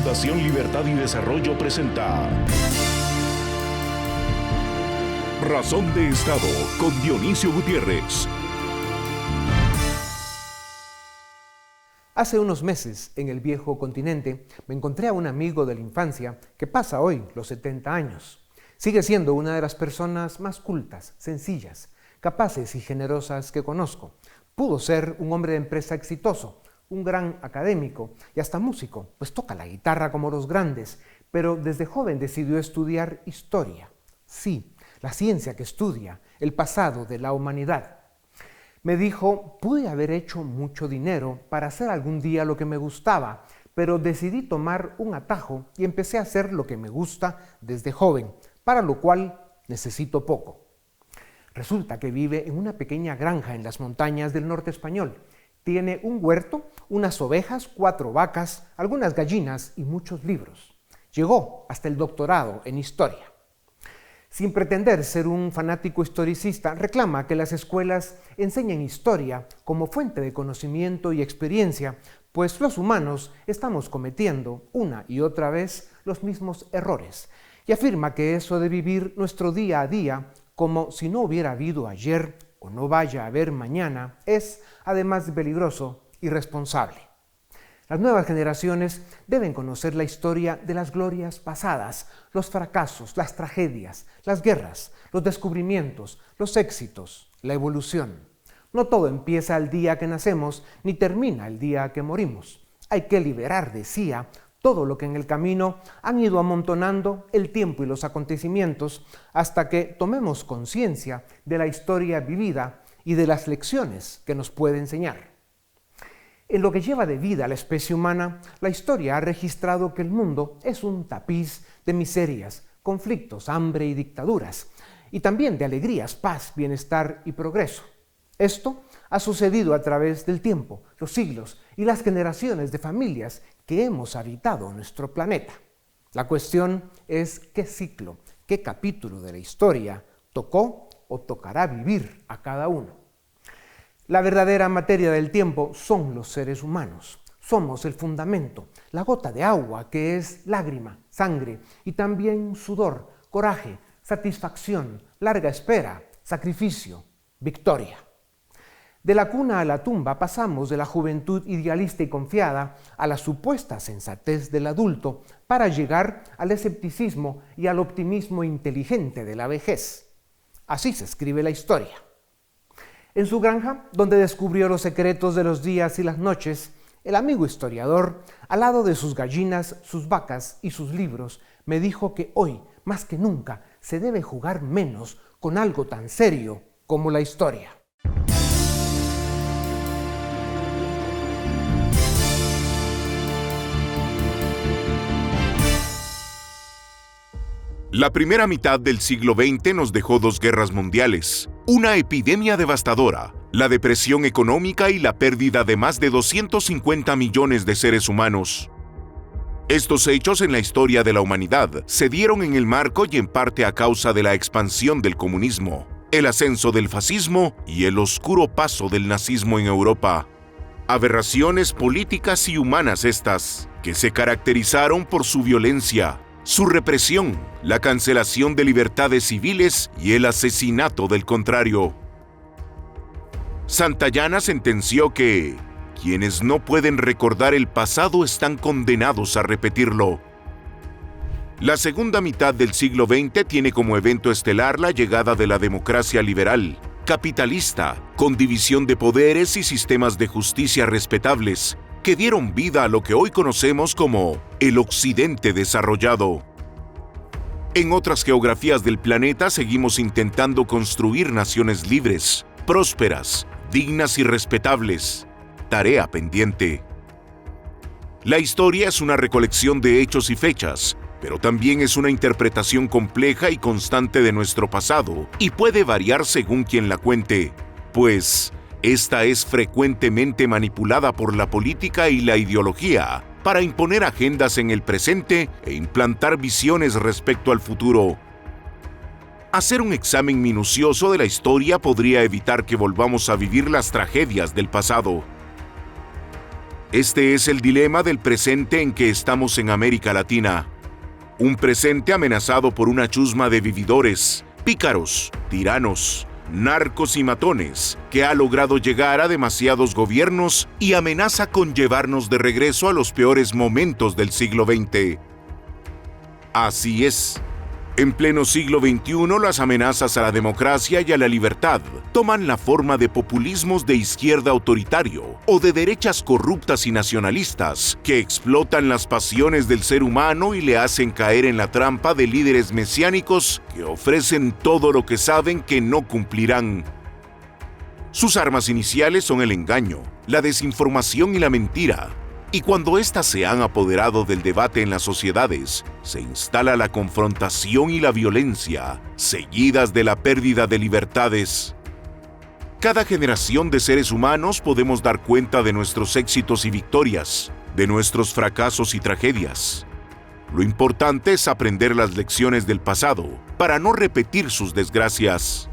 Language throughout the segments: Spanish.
Fundación Libertad y Desarrollo presenta Razón de Estado con Dionisio Gutiérrez. Hace unos meses, en el viejo continente, me encontré a un amigo de la infancia que pasa hoy los 70 años. Sigue siendo una de las personas más cultas, sencillas, capaces y generosas que conozco. Pudo ser un hombre de empresa exitoso, un gran académico y hasta músico, pues toca la guitarra como los grandes, pero desde joven decidió estudiar historia. Sí, la ciencia que estudia el pasado de la humanidad. Me dijo, pude haber hecho mucho dinero para hacer algún día lo que me gustaba, pero decidí tomar un atajo y empecé a hacer lo que me gusta desde joven, para lo cual necesito poco. Resulta que vive en una pequeña granja en las montañas del norte español. Tiene un huerto, unas ovejas, 4 vacas, algunas gallinas y muchos libros. Llegó hasta el doctorado en historia. Sin pretender ser un fanático historicista, reclama que las escuelas enseñen historia como fuente de conocimiento y experiencia, pues los humanos estamos cometiendo una y otra vez los mismos errores. Y afirma que eso de vivir nuestro día a día como si no hubiera habido ayer o no vaya a haber mañana es, además de peligroso, irresponsable. Las nuevas generaciones deben conocer la historia de las glorias pasadas, los fracasos, las tragedias, las guerras, los descubrimientos, los éxitos, la evolución. No todo empieza el día que nacemos, ni termina el día que morimos. Hay que liberar, decía, todo lo que en el camino han ido amontonando el tiempo y los acontecimientos hasta que tomemos conciencia de la historia vivida y de las lecciones que nos puede enseñar. En lo que lleva de vida la especie humana, la historia ha registrado que el mundo es un tapiz de miserias, conflictos, hambre y dictaduras, y también de alegrías, paz, bienestar y progreso. Esto ha sucedido a través del tiempo, los siglos y las generaciones de familias que hemos habitado nuestro planeta. La cuestión es qué ciclo, qué capítulo de la historia tocó o tocará vivir a cada uno. La verdadera materia del tiempo son los seres humanos. Somos el fundamento, la gota de agua que es lágrima, sangre y también sudor, coraje, satisfacción, larga espera, sacrificio, victoria. De la cuna a la tumba pasamos de la juventud idealista y confiada a la supuesta sensatez del adulto para llegar al escepticismo y al optimismo inteligente de la vejez. Así se escribe la historia. En su granja, donde descubrió los secretos de los días y las noches, el amigo historiador, al lado de sus gallinas, sus vacas y sus libros, me dijo que hoy, más que nunca, se debe jugar menos con algo tan serio como la historia. La primera mitad del siglo XX nos dejó 2 guerras mundiales, una epidemia devastadora, la depresión económica y la pérdida de más de 250 millones de seres humanos. Estos hechos en la historia de la humanidad se dieron en el marco y en parte a causa de la expansión del comunismo, el ascenso del fascismo y el oscuro paso del nazismo en Europa. Aberraciones políticas y humanas estas, que se caracterizaron por su violencia, su represión, la cancelación de libertades civiles y el asesinato del contrario. Santayana sentenció que quienes no pueden recordar el pasado están condenados a repetirlo. La segunda mitad del siglo XX tiene como evento estelar la llegada de la democracia liberal, capitalista, con división de poderes y sistemas de justicia respetables, que dieron vida a lo que hoy conocemos como el Occidente desarrollado. En otras geografías del planeta seguimos intentando construir naciones libres, prósperas, dignas y respetables. Tarea pendiente. La historia es una recolección de hechos y fechas, pero también es una interpretación compleja y constante de nuestro pasado y puede variar según quien la cuente, pues esta es frecuentemente manipulada por la política y la ideología para imponer agendas en el presente e implantar visiones respecto al futuro. Hacer un examen minucioso de la historia podría evitar que volvamos a vivir las tragedias del pasado. Este es el dilema del presente en que estamos en América Latina. Un presente amenazado por una chusma de vividores, pícaros, tiranos, narcos y matones, que ha logrado llegar a demasiados gobiernos y amenaza con llevarnos de regreso a los peores momentos del siglo XX. Así es. En pleno siglo XXI, las amenazas a la democracia y a la libertad toman la forma de populismos de izquierda autoritario o de derechas corruptas y nacionalistas que explotan las pasiones del ser humano y le hacen caer en la trampa de líderes mesiánicos que ofrecen todo lo que saben que no cumplirán. Sus armas iniciales son el engaño, la desinformación y la mentira. Y cuando éstas se han apoderado del debate en las sociedades, se instala la confrontación y la violencia, seguidas de la pérdida de libertades. Cada generación de seres humanos podemos dar cuenta de nuestros éxitos y victorias, de nuestros fracasos y tragedias. Lo importante es aprender las lecciones del pasado para no repetir sus desgracias.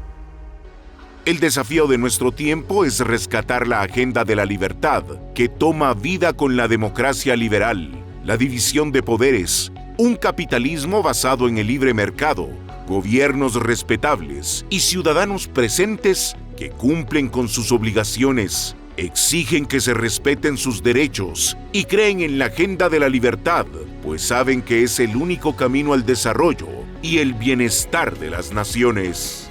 El desafío de nuestro tiempo es rescatar la agenda de la libertad, que toma vida con la democracia liberal, la división de poderes, un capitalismo basado en el libre mercado, gobiernos respetables y ciudadanos presentes que cumplen con sus obligaciones, exigen que se respeten sus derechos y creen en la agenda de la libertad, pues saben que es el único camino al desarrollo y el bienestar de las naciones.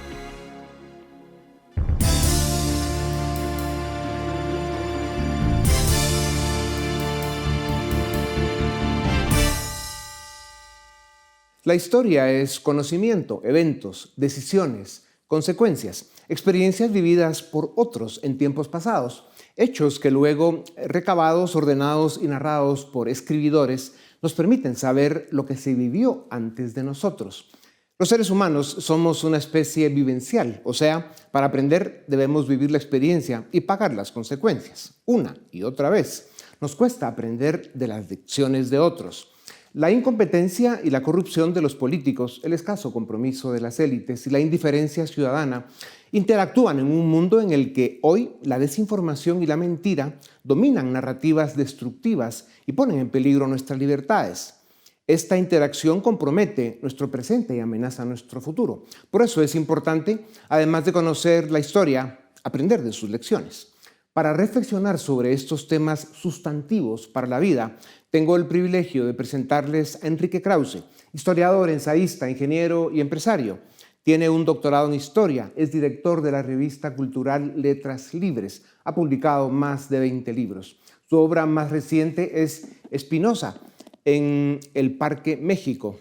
La historia es conocimiento, eventos, decisiones, consecuencias, experiencias vividas por otros en tiempos pasados, hechos que luego, recabados, ordenados y narrados por escribidores, nos permiten saber lo que se vivió antes de nosotros. Los seres humanos somos una especie vivencial, o sea, para aprender debemos vivir la experiencia y pagar las consecuencias, una y otra vez. Nos cuesta aprender de las lecciones de otros. La incompetencia y la corrupción de los políticos, el escaso compromiso de las élites y la indiferencia ciudadana interactúan en un mundo en el que hoy la desinformación y la mentira dominan narrativas destructivas y ponen en peligro nuestras libertades. Esta interacción compromete nuestro presente y amenaza nuestro futuro. Por eso es importante, además de conocer la historia, aprender de sus lecciones. Para reflexionar sobre estos temas sustantivos para la vida, tengo el privilegio de presentarles a Enrique Krause, historiador, ensayista, ingeniero y empresario. Tiene un doctorado en historia, es director de la revista cultural Letras Libres, ha publicado más de 20 libros. Su obra más reciente es Espinosa, en el Parque México.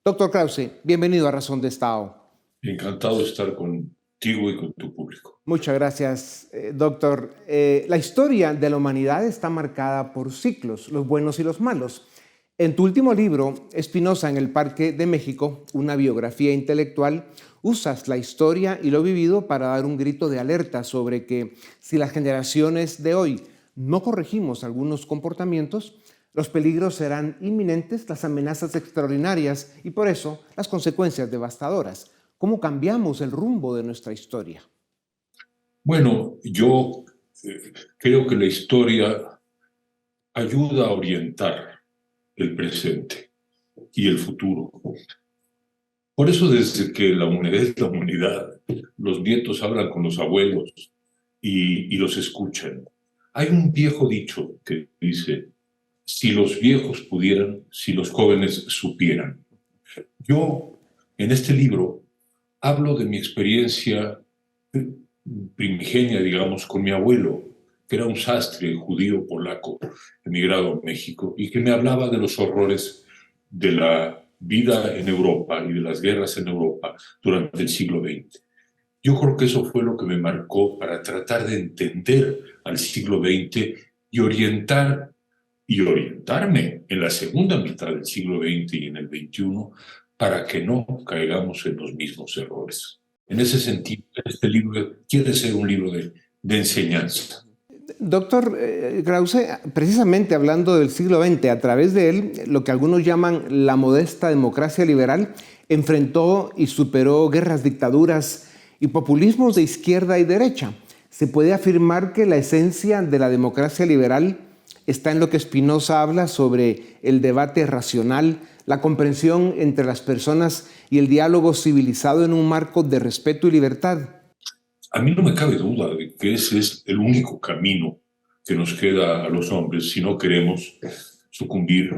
Doctor Krause, bienvenido a Razón de Estado. Encantado de estar contigo y con tu público. Muchas gracias, doctor. La historia de la humanidad está marcada por ciclos, los buenos y los malos. En tu último libro, Espinosa en el Parque de México, una biografía intelectual, usas la historia y lo vivido para dar un grito de alerta sobre que si las generaciones de hoy no corregimos algunos comportamientos, los peligros serán inminentes, las amenazas extraordinarias y por eso las consecuencias devastadoras. ¿Cómo cambiamos el rumbo de nuestra historia? Bueno, yo creo que la historia ayuda a orientar el presente y el futuro. Por eso desde que la humanidad es la humanidad, los nietos hablan con los abuelos y los escuchan. Hay un viejo dicho que dice, si los viejos pudieran, si los jóvenes supieran. Yo, en este libro, hablo de mi experiencia primigenia, digamos, con mi abuelo, que era un sastre judío polaco, emigrado a México, y que me hablaba de los horrores de la vida en Europa y de las guerras en Europa durante el siglo XX. Yo creo que eso fue lo que me marcó para tratar de entender al siglo XX y orientarme en la segunda mitad del siglo XX y en el XXI para que no caigamos en los mismos errores. En ese sentido, este libro quiere ser un libro de enseñanza. Doctor Krause, precisamente hablando del siglo XX, a través de él, lo que algunos llaman la modesta democracia liberal, enfrentó y superó guerras, dictaduras y populismos de izquierda y derecha. Se puede afirmar que la esencia de la democracia liberal está en lo que Spinoza habla sobre el debate racional, la comprensión entre las personas y el diálogo civilizado en un marco de respeto y libertad. A mí no me cabe duda de que ese es el único camino que nos queda a los hombres si no queremos sucumbir,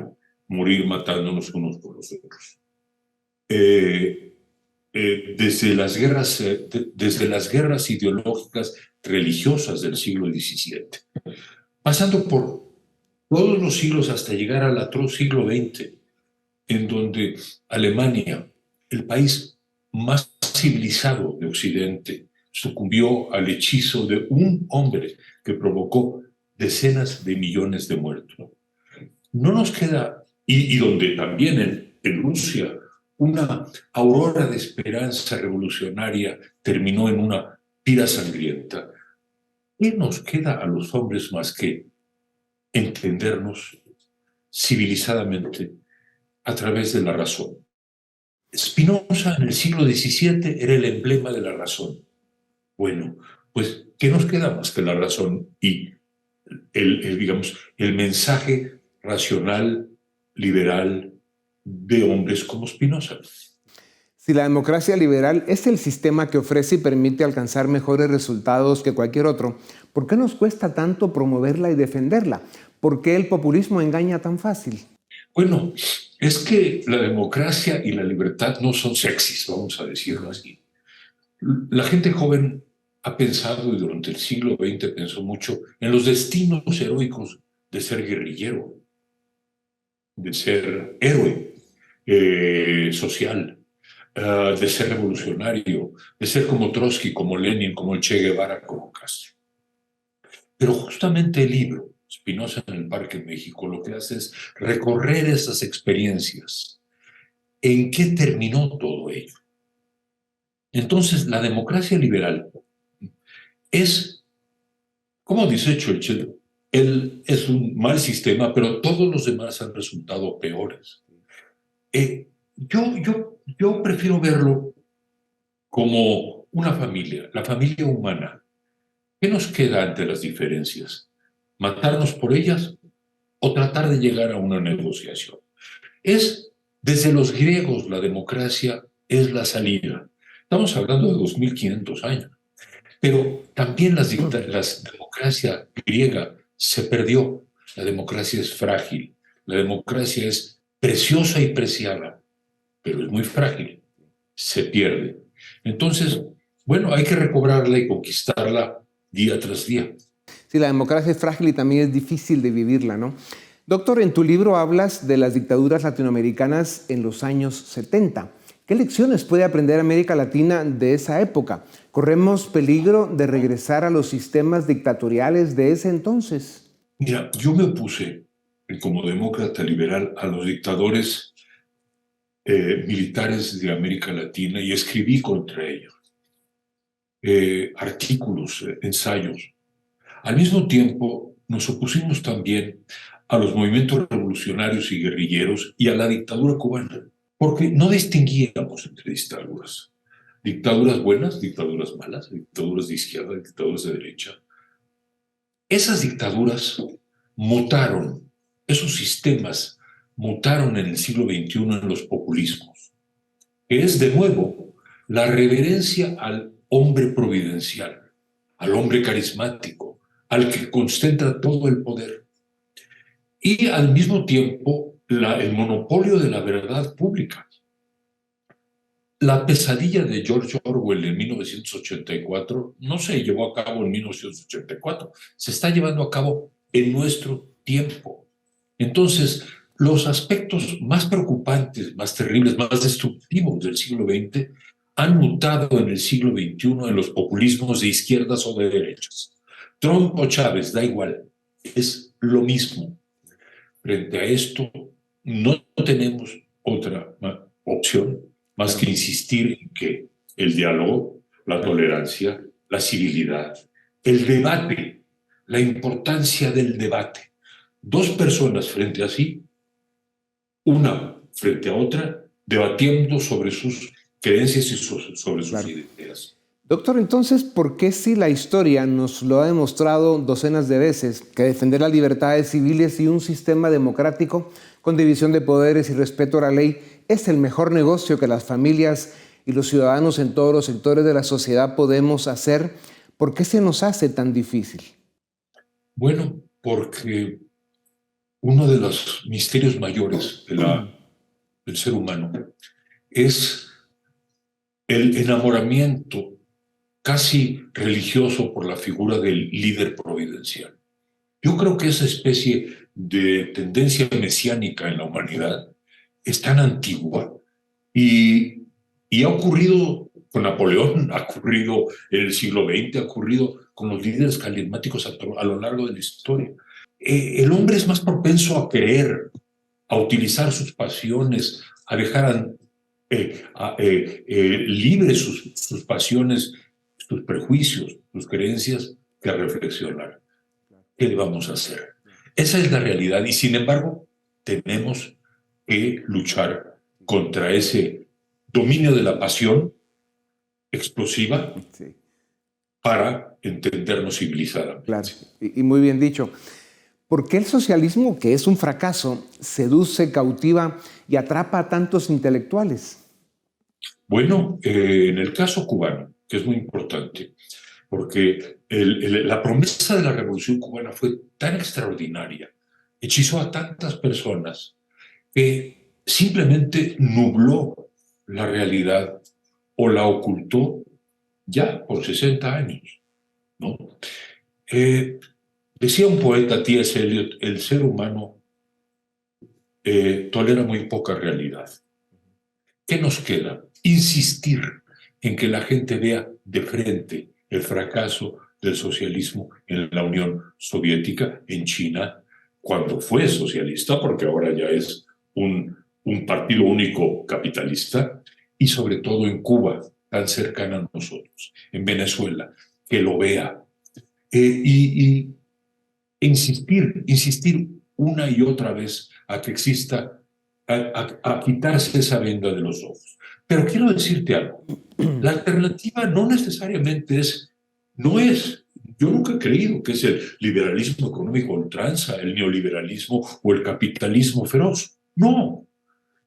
morir matándonos unos por los otros. Desde las guerras ideológicas religiosas del siglo XVII, pasando por todos los siglos hasta llegar al atroz siglo XX, en donde Alemania, el país más civilizado de Occidente, sucumbió al hechizo de un hombre que provocó decenas de millones de muertos. No nos queda, y donde también en Rusia una aurora de esperanza revolucionaria terminó en una pira sangrienta. ¿Qué nos queda a los hombres más que entendernos civilizadamente a través de la razón? Spinoza en el siglo XVII era el emblema de la razón. Bueno, pues, ¿qué nos queda más que la razón y el mensaje racional, liberal de hombres como Spinoza? Si la democracia liberal es el sistema que ofrece y permite alcanzar mejores resultados que cualquier otro, ¿por qué nos cuesta tanto promoverla y defenderla? ¿Por qué el populismo engaña tan fácil? Bueno, es que la democracia y la libertad no son sexys, vamos a decirlo así. La gente joven ha pensado, y durante el siglo XX pensó mucho, en los destinos heroicos de ser guerrillero, de ser héroe social, de ser revolucionario, de ser como Trotsky, como Lenin, como el Che Guevara, como Castro. Pero justamente el libro, Spinoza en el Parque México, lo que hace es recorrer esas experiencias. ¿En qué terminó todo ello? Entonces, la democracia liberal es, como dice Churchill, es un mal sistema, pero todos los demás han resultado peores. Yo prefiero verlo como una familia, la familia humana. ¿Qué nos queda ante las diferencias? ¿Matarnos por ellas o tratar de llegar a una negociación? Desde los griegos, la democracia es la salida. Estamos hablando de 2500 años. Pero también la democracia griega se perdió. La democracia es frágil. La democracia es preciosa y preciada, pero es muy frágil. Se pierde. Entonces, bueno, hay que recobrarla y conquistarla día tras día. Sí, la democracia es frágil y también es difícil de vivirla, ¿no? Doctor, en tu libro hablas de las dictaduras latinoamericanas en los años 70. ¿Qué lecciones puede aprender América Latina de esa época? ¿Corremos peligro de regresar a los sistemas dictatoriales de ese entonces? Mira, yo me opuse como demócrata liberal a los dictadores militares de América Latina y escribí contra ellos artículos, ensayos. Al mismo tiempo, nos opusimos también a los movimientos revolucionarios y guerrilleros y a la dictadura cubana, porque no distinguíamos entre dictaduras. Dictaduras buenas, dictaduras malas, dictaduras de izquierda, dictaduras de derecha. Esas dictaduras mutaron, esos sistemas mutaron en el siglo XXI en los populismos, que es de nuevo la reverencia al hombre providencial, al hombre carismático, al que concentra todo el poder. Y al mismo tiempo el monopolio de la verdad pública. La pesadilla de George Orwell en 1984 no se llevó a cabo en 1984, se está llevando a cabo en nuestro tiempo. Entonces, los aspectos más preocupantes, más terribles, más destructivos del siglo XX han mutado en el siglo XXI en los populismos de izquierdas o de derechas. Trump o Chávez, da igual, es lo mismo. Frente a esto, no tenemos otra opción más que insistir en que el diálogo, la tolerancia, la civilidad, el debate, la importancia del debate. Dos personas frente a sí, una frente a otra, debatiendo sobre sus creencias y sobre sus ideas. Doctor, entonces, ¿por qué si la historia nos lo ha demostrado docenas de veces que defender las libertades civiles y un sistema democrático con división de poderes y respeto a la ley es el mejor negocio que las familias y los ciudadanos en todos los sectores de la sociedad podemos hacer? ¿Por qué se nos hace tan difícil? Bueno, porque uno de los misterios mayores del ser humano es el enamoramiento casi religioso por la figura del líder providencial. Yo creo que esa especie de tendencia mesiánica en la humanidad es tan antigua y ha ocurrido con Napoleón, ha ocurrido en el siglo XX, ha ocurrido con los líderes carismáticos a lo largo de la historia. El hombre es más propenso a creer, a utilizar sus pasiones, a dejar libres sus pasiones, sus prejuicios, sus creencias, que a reflexionar. ¿Qué le vamos a hacer? Esa es la realidad y sin embargo tenemos que luchar contra ese dominio de la pasión explosiva, sí, para entendernos civilizadamente. Claro, y muy bien dicho. ¿Por qué el socialismo, que es un fracaso, seduce, cautiva y atrapa a tantos intelectuales? Bueno, en el caso cubano, que es muy importante, porque la promesa de la Revolución Cubana fue tan extraordinaria, hechizó a tantas personas, que simplemente nubló la realidad o la ocultó ya por 60 años, ¿no? Decía un poeta, T.S. Eliot, el ser humano tolera muy poca realidad. ¿Qué nos queda? Insistir en que la gente vea de frente el fracaso del socialismo en la Unión Soviética, en China, cuando fue socialista, porque ahora ya es un partido único capitalista, y sobre todo en Cuba, tan cercana a nosotros, en Venezuela, que lo vea. Y insistir una y otra vez a que exista, a quitarse esa venda de los ojos. Pero quiero decirte algo, la alternativa no necesariamente yo nunca he creído que es el liberalismo económico a ultranza, el neoliberalismo o el capitalismo feroz. No,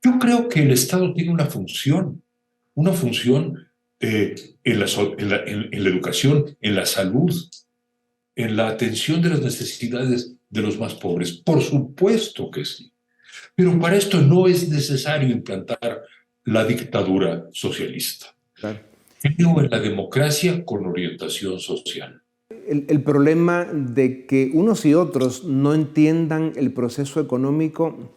yo creo que el Estado tiene una función en la educación, en la salud, en la atención de las necesidades de los más pobres. Por supuesto que sí. Pero para esto no es necesario implantar la dictadura socialista. Claro. Creo en la democracia con orientación social. El problema de que unos y otros no entiendan el proceso económico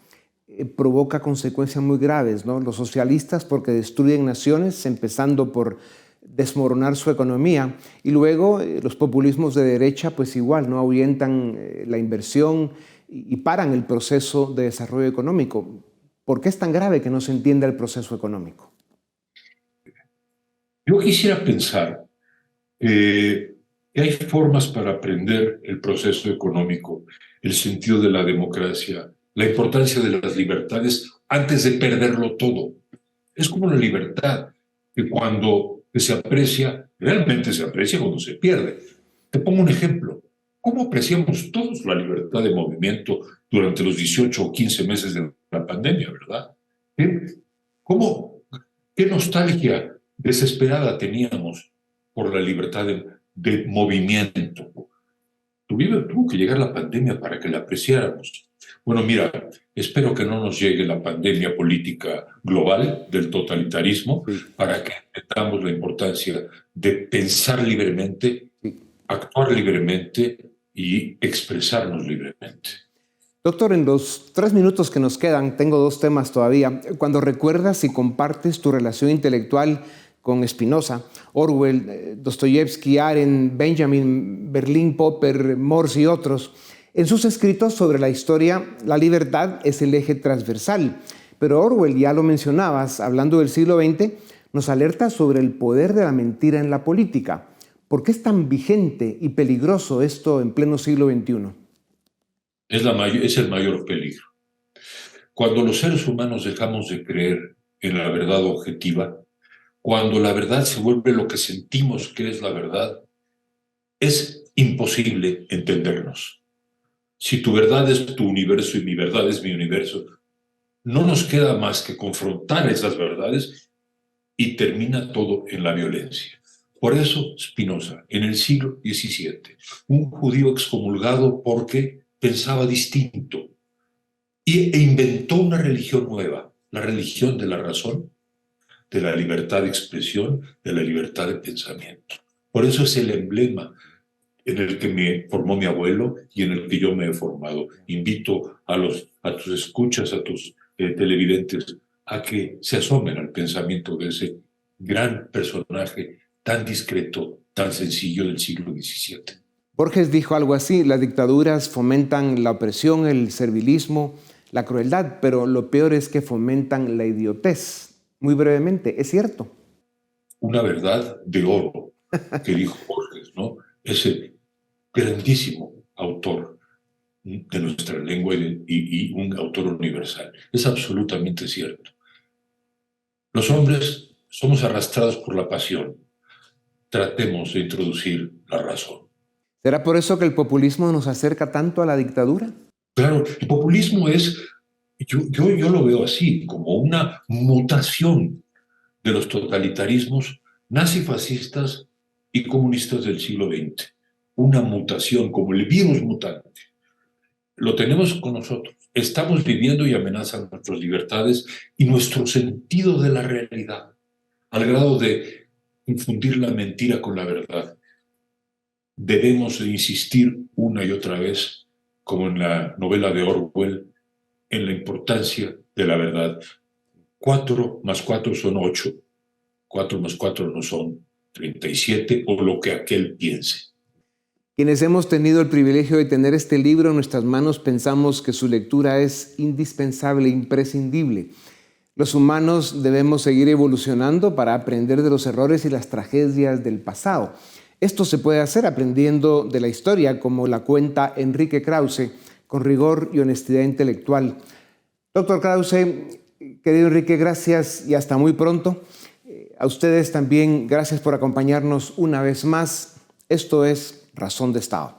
provoca consecuencias muy graves, ¿no? Los socialistas porque destruyen naciones, empezando por desmoronar su economía, y luego los populismos de derecha pues igual, ¿no? Ahuyentan la inversión y paran el proceso de desarrollo económico. ¿Por qué es tan grave que no se entienda el proceso económico? Yo quisiera pensar que hay formas para aprender el proceso económico, el sentido de la democracia, la importancia de las libertades antes de perderlo todo. Es como la libertad, que cuando se aprecia, realmente se aprecia cuando se pierde. Te pongo un ejemplo. ¿Cómo apreciamos todos la libertad de movimiento durante los 18 o 15 meses de la pandemia, verdad? ¿Qué nostalgia desesperada teníamos por la libertad de movimiento? Tuvo que llegar la pandemia para que la apreciáramos. Bueno, mira, espero que no nos llegue la pandemia política global del totalitarismo, sí, para que entendamos la importancia de pensar libremente, sí, actuar libremente y expresarnos libremente. Doctor, en los 3 minutos que nos quedan, tengo 2 temas todavía. Cuando recuerdas y compartes tu relación intelectual con Spinoza, Orwell, Dostoyevsky, Arendt, Benjamin, Berlín, Popper, Morse y otros, en sus escritos sobre la historia, la libertad es el eje transversal. Pero Orwell, ya lo mencionabas, hablando del siglo XX, nos alerta sobre el poder de la mentira en la política. ¿Por qué es tan vigente y peligroso esto en pleno siglo XXI? Es el mayor peligro. Cuando los seres humanos dejamos de creer en la verdad objetiva, cuando la verdad se vuelve lo que sentimos que es la verdad, es imposible entendernos. Si tu verdad es tu universo y mi verdad es mi universo, no nos queda más que confrontar esas verdades y termina todo en la violencia. Por eso Spinoza, en el siglo XVII, un judío excomulgado porque pensaba distinto e inventó una religión nueva, la religión de la razón, de la libertad de expresión, de la libertad de pensamiento. Por eso es el emblema en el que me formó mi abuelo y en el que yo me he formado. Invito a tus escuchas, a tus televidentes, a que se asomen al pensamiento de ese gran personaje tan discreto, tan sencillo del siglo XVII. Borges dijo algo así: las dictaduras fomentan la opresión, el servilismo, la crueldad, pero lo peor es que fomentan la idiotez. Muy brevemente, ¿es cierto? Una verdad de oro que dijo Borges, ¿no? Ese grandísimo autor de nuestra lengua y un autor universal. Es absolutamente cierto. Los hombres somos arrastrados por la pasión. Tratemos de introducir la razón. ¿Será por eso que el populismo nos acerca tanto a la dictadura? Claro, el populismo es, yo lo veo así, como una mutación de los totalitarismos nazifascistas y comunistas del siglo XX. Una mutación, como el virus mutante. Lo tenemos con nosotros. Estamos viviendo y amenazan nuestras libertades y nuestro sentido de la realidad, al grado de confundir la mentira con la verdad. Debemos de insistir una y otra vez, como en la novela de Orwell, en la importancia de la verdad. 4 más 4 son 8. 4 más 4 no son 37 o lo que aquel piense. Quienes hemos tenido el privilegio de tener este libro en nuestras manos pensamos que su lectura es indispensable, imprescindible. Los humanos debemos seguir evolucionando para aprender de los errores y las tragedias del pasado. Esto se puede hacer aprendiendo de la historia, como la cuenta Enrique Krause, con rigor y honestidad intelectual. Doctor Krause, querido Enrique, gracias y hasta muy pronto. A ustedes también, gracias por acompañarnos una vez más. Esto es Razón de Estado.